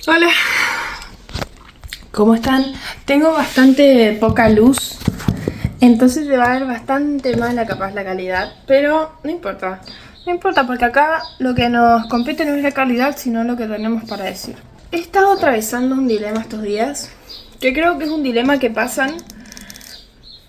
Hola, ¿cómo están? Tengo bastante poca luz, entonces se va a ver bastante mala capaz la calidad, pero no importa. No importa porque acá lo que nos compete no es la calidad, sino lo que tenemos para decir. He estado atravesando un dilema estos días, que creo que es un dilema que pasan...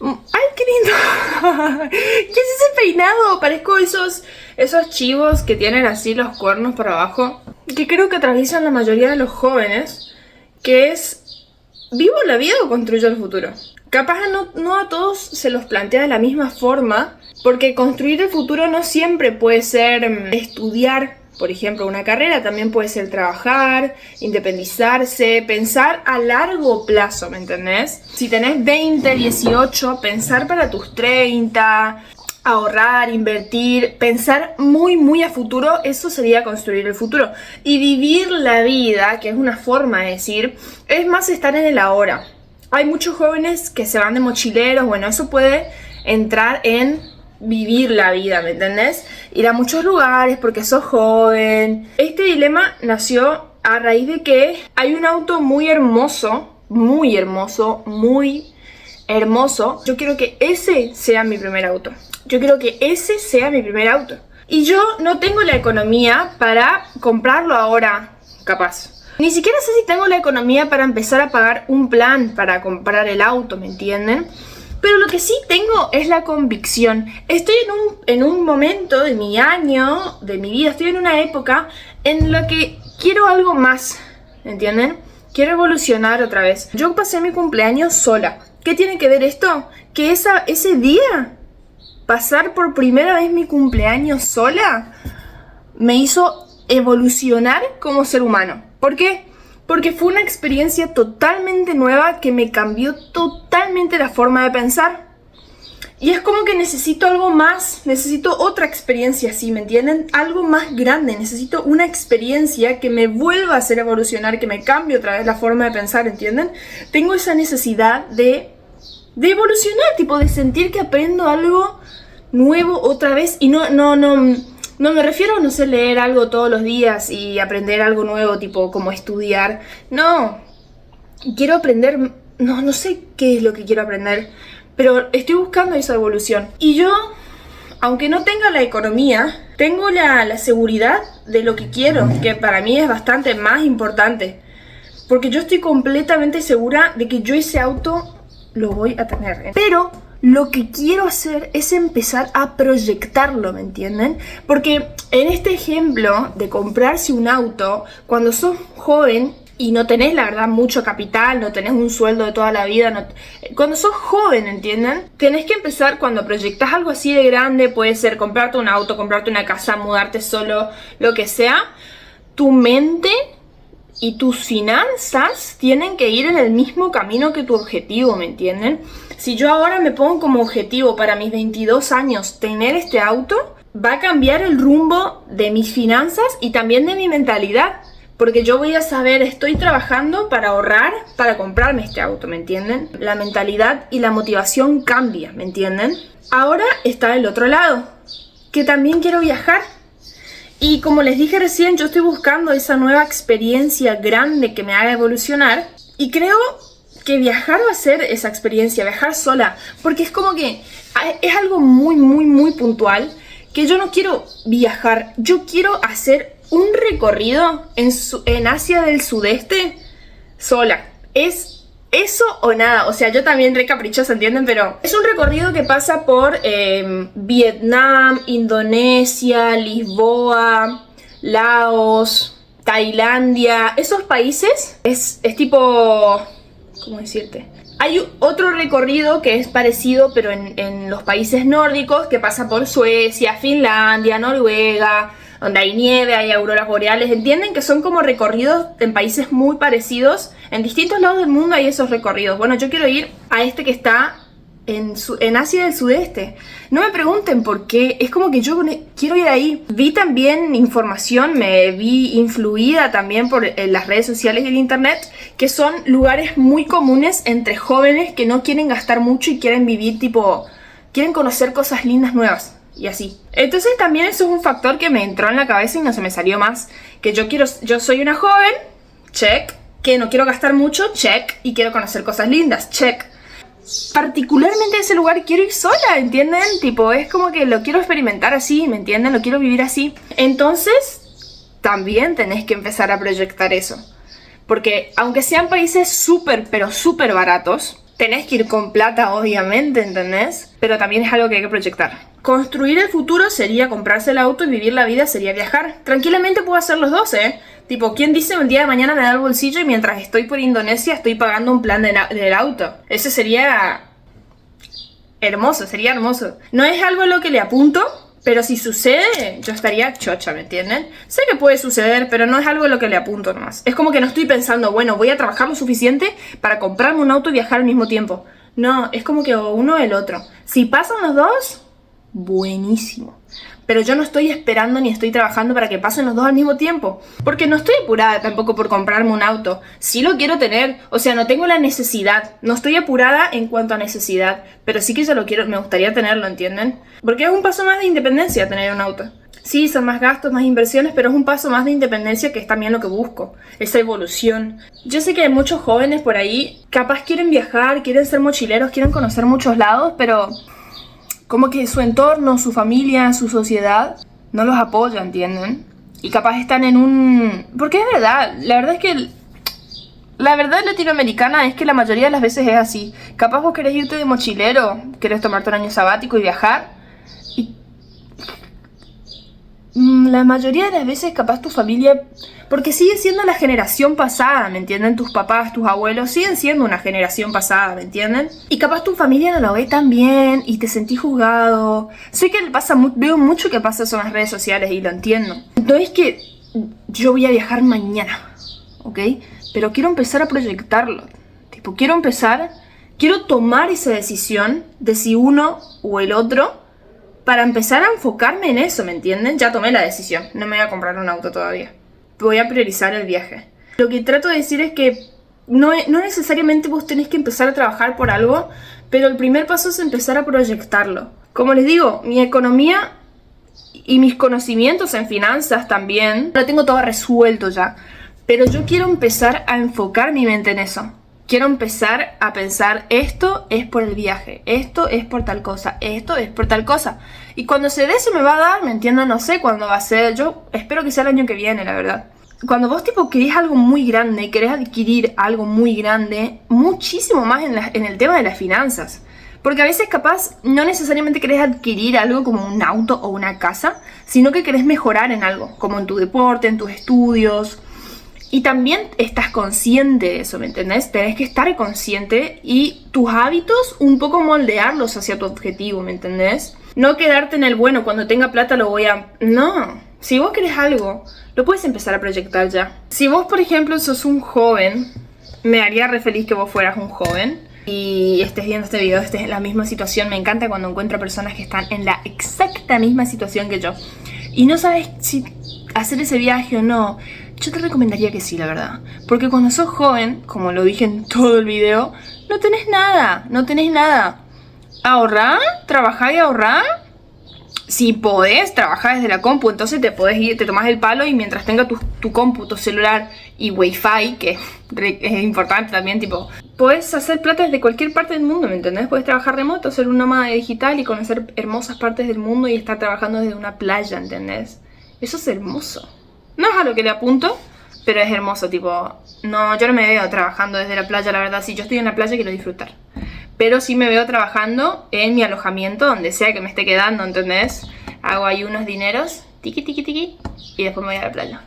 ¡Ay, qué lindo! ¿Qué es ese peinado? Parezco esos chivos que tienen así los cuernos para abajo, que creo que atraviesan la mayoría de los jóvenes, que es: ¿vivo la vida o construyo el futuro? Capaz no a todos se los plantea de la misma forma, porque construir el futuro no siempre puede ser estudiar, por ejemplo, una carrera. También puede ser trabajar, independizarse, pensar a largo plazo, ¿me entendés? Si tenés 20, 18, pensar para tus 30, ahorrar, invertir, pensar muy a futuro, eso sería construir el futuro. Y vivir la vida, que es una forma de decir, es más estar en el ahora. Hay muchos jóvenes que se van de mochileros, bueno, eso puede entrar en vivir la vida, ¿me entendés? Ir a muchos lugares porque sos joven. Este dilema nació a raíz de que hay un auto muy hermoso. Yo quiero que ese sea mi primer auto. Y yo no tengo la economía para comprarlo ahora, capaz. Ni siquiera sé si tengo la economía para empezar a pagar un plan para comprar el auto, ¿me entienden? Pero lo que sí tengo es la convicción. Estoy en un momento de mi año, de mi vida, estoy en una época en la que quiero algo más, ¿entienden? Quiero evolucionar otra vez. Yo pasé mi cumpleaños sola. ¿Qué tiene que ver esto? Que ese día, pasar por primera vez mi cumpleaños sola, me hizo evolucionar como ser humano. ¿Por qué? Porque fue una experiencia totalmente nueva que me cambió totalmente la forma de pensar. Y es como que necesito algo más, necesito otra experiencia así, ¿me entienden? Algo más grande, necesito una experiencia que me vuelva a hacer evolucionar, que me cambie otra vez la forma de pensar, ¿entienden? Tengo esa necesidad de evolucionar, tipo de sentir que aprendo algo nuevo otra vez. Y no me refiero a, no sé, leer algo todos los días y aprender algo nuevo, tipo como estudiar. No, quiero aprender, no sé qué es lo que quiero aprender, pero estoy buscando esa evolución. Y yo, aunque no tenga la economía, tengo la seguridad de lo que quiero, que para mí es bastante más importante. Porque yo estoy completamente segura de que yo ese auto lo voy a tener. Pero lo que quiero hacer es empezar a proyectarlo, ¿me entienden? Porque en este ejemplo de comprarse un auto, cuando sos joven y no tenés, la verdad, mucho capital, no tenés un sueldo de toda la vida, cuando sos joven, ¿entienden? Tenés que empezar, cuando proyectás algo así de grande, puede ser comprarte un auto, comprarte una casa, mudarte solo, lo que sea, tu mente y tus finanzas tienen que ir en el mismo camino que tu objetivo, ¿me entienden? Si yo ahora me pongo como objetivo para mis 22 años tener este auto, va a cambiar el rumbo de mis finanzas y también de mi mentalidad. Porque yo voy a saber, estoy trabajando para ahorrar, para comprarme este auto, ¿me entienden? La mentalidad y la motivación cambia, ¿me entienden? Ahora está el otro lado, que también quiero viajar. Y como les dije recién, yo estoy buscando esa nueva experiencia grande que me haga evolucionar. Y creo que viajar va a ser esa experiencia, viajar sola. Porque es como que es algo muy puntual, que yo no quiero viajar. Yo quiero hacer un recorrido en Asia del Sudeste sola. Es eso o nada. O sea, yo también re caprichosa, ¿entienden? Pero es un recorrido que pasa por Vietnam, Indonesia, Lisboa, Laos, Tailandia. Esos países es tipo... ¿cómo decirte? Hay otro recorrido que es parecido, pero en los países nórdicos, que pasa por Suecia, Finlandia, Noruega, donde hay nieve, hay auroras boreales. ¿Entienden? Que son como recorridos en países muy parecidos. En distintos lados del mundo hay esos recorridos. Bueno, yo quiero ir a este que está en Asia del Sudeste. No me pregunten por qué, es como que yo quiero ir ahí. Vi también información, me vi influida también por las redes sociales y el internet, que son lugares muy comunes entre jóvenes que no quieren gastar mucho y quieren vivir tipo, quieren conocer cosas lindas nuevas y así. Entonces también eso es un factor que me entró en la cabeza y no se me salió más, que yo soy una joven check. Que no quiero gastar mucho, check. Y quiero conocer cosas lindas, check. Particularmente ese lugar quiero ir sola, ¿entienden? Tipo, es como que lo quiero experimentar así, ¿me entienden? Lo quiero vivir así. Entonces, también tenés que empezar a proyectar eso. Porque aunque sean países súper, pero súper baratos, tenés que ir con plata, obviamente, ¿entendés? Pero también es algo que hay que proyectar. Construir el futuro sería comprarse el auto y vivir la vida sería viajar. Tranquilamente puedo hacer los dos, ¿eh? Tipo, ¿quién dice el día de mañana me da el bolsillo y mientras estoy por Indonesia estoy pagando un plan del auto? Eso sería hermoso, sería hermoso. No es algo a lo que le apunto, pero si sucede, yo estaría chocha, ¿me entienden? Sé que puede suceder, pero no es algo a lo que le apunto nomás. Es como que no estoy pensando, bueno, voy a trabajar lo suficiente para comprarme un auto y viajar al mismo tiempo. No, es como que uno o el otro. Si pasan los dos, buenísimo. Pero yo no estoy esperando ni estoy trabajando para que pasen los dos al mismo tiempo. Porque no estoy apurada tampoco por comprarme un auto. Sí lo quiero tener, o sea, no tengo la necesidad. No estoy apurada en cuanto a necesidad. Pero sí que yo lo quiero, me gustaría tenerlo, ¿entienden? Porque es un paso más de independencia tener un auto. Sí, son más gastos, más inversiones, pero es un paso más de independencia que es también lo que busco. Esa evolución. Yo sé que hay muchos jóvenes por ahí, capaz quieren viajar, quieren ser mochileros, quieren conocer muchos lados, pero como que su entorno, su familia, su sociedad no los apoya, ¿entienden? Y capaz están en un... Porque es verdad, la verdad es que... La verdad latinoamericana es que la mayoría de las veces es así. Capaz vos querés irte de mochilero, querés tomarte un año sabático y viajar. Y la mayoría de las veces capaz tu familia... Porque sigue siendo la generación pasada, ¿me entienden? Tus papás, tus abuelos siguen siendo una generación pasada, ¿me entienden? Y capaz tu familia no lo ve tan bien y te sentís juzgado. Sé que veo mucho que pasa eso en las redes sociales y lo entiendo. No es que yo voy a viajar mañana, ¿ok? Pero quiero empezar a proyectarlo. Tipo, quiero tomar esa decisión de si uno o el otro para empezar a enfocarme en eso, ¿me entienden? Ya tomé la decisión, no me voy a comprar un auto todavía. Voy a priorizar el viaje. Lo que trato de decir es que no necesariamente vos tenés que empezar a trabajar por algo, pero el primer paso es empezar a proyectarlo. Como les digo, mi economía y mis conocimientos en finanzas también, lo tengo todo resuelto ya. Pero yo quiero empezar a enfocar mi mente en eso. Quiero empezar a pensar, esto es por el viaje, esto es por tal cosa, esto es por tal cosa. Y cuando se dé se me va a dar, ¿me entienden? No sé cuándo va a ser, yo espero que sea el año que viene, la verdad. Cuando vos tipo querés algo muy grande, querés adquirir algo muy grande, muchísimo más en el tema de las finanzas. Porque a veces capaz no necesariamente querés adquirir algo como un auto o una casa, sino que querés mejorar en algo, como en tu deporte, en tus estudios. Y también estás consciente de eso, ¿me entendés? Tenés que estar consciente y tus hábitos un poco moldearlos hacia tu objetivo, ¿me entendés? No quedarte en el, bueno, cuando tenga plata lo voy a... No, si vos querés algo, lo puedes empezar a proyectar ya. Si vos, por ejemplo, sos un joven, me haría re feliz que vos fueras un joven y estés viendo este video, estés en la misma situación. Me encanta cuando encuentro personas que están en la exacta misma situación que yo y no sabes si hacer ese viaje o no. Yo te recomendaría que sí, la verdad. Porque cuando sos joven, como lo dije en todo el video, no tenés nada, no tenés nada. Ahorrá, trabajá y ahorrá. Si podés, trabajá desde la compu, entonces te podés ir, te tomás el palo y mientras tenga tu compu, tu celular y wifi, que es importante también, tipo, podés hacer plata desde cualquier parte del mundo, ¿me entendés? Podés trabajar remoto, ser un nómada digital y conocer hermosas partes del mundo y estar trabajando desde una playa, ¿entendés? Eso es hermoso. No es a lo que le apunto, pero es hermoso, tipo... No, yo no me veo trabajando desde la playa, la verdad. Si yo estoy en la playa quiero disfrutar. Pero sí me veo trabajando en mi alojamiento, donde sea que me esté quedando, ¿entendés? Hago ahí unos dineros, tiqui, tiqui, tiqui, y después me voy a la playa.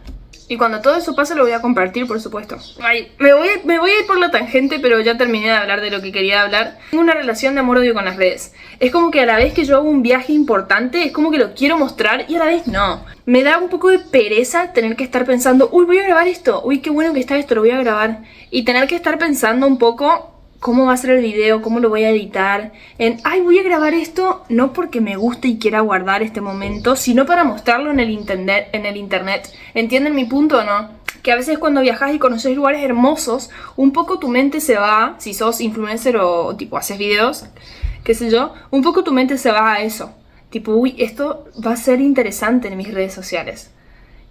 Y cuando todo eso pase lo voy a compartir, por supuesto. Ay, me voy a ir por la tangente, pero ya terminé de hablar de lo que quería hablar. Tengo una relación de amor-odio con las redes. Es como que a la vez que yo hago un viaje importante, es como que lo quiero mostrar y a la vez no. Me da un poco de pereza tener que estar pensando, uy, voy a grabar esto, uy, qué bueno que está esto, lo voy a grabar. Y tener que estar pensando un poco cómo va a ser el video, cómo lo voy a editar. Ay, voy a grabar esto, no porque me guste y quiera guardar este momento, sino para mostrarlo en el internet. ¿Entienden mi punto o no? Que a veces cuando viajas y conoces lugares hermosos, un poco tu mente se va, si sos influencer o tipo haces videos, qué sé yo, un poco tu mente se va a eso. Tipo, uy, esto va a ser interesante en mis redes sociales.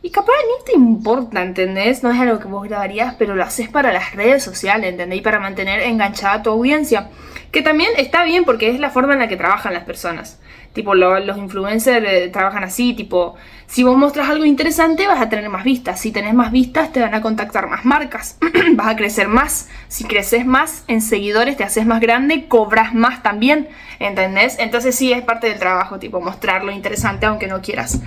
Y capaz ni te importa, ¿entendés? No es algo que vos grabarías, pero lo haces para las redes sociales, ¿entendés? Y para mantener enganchada a tu audiencia. Que también está bien porque es la forma en la que trabajan las personas. Tipo, los influencers trabajan así, tipo, si vos mostras algo interesante vas a tener más vistas. Si tenés más vistas te van a contactar más marcas. Vas a crecer más. Si creces más en seguidores, te haces más grande, cobras más también, ¿entendés? Entonces sí, es parte del trabajo, tipo, mostrar lo interesante aunque no quieras.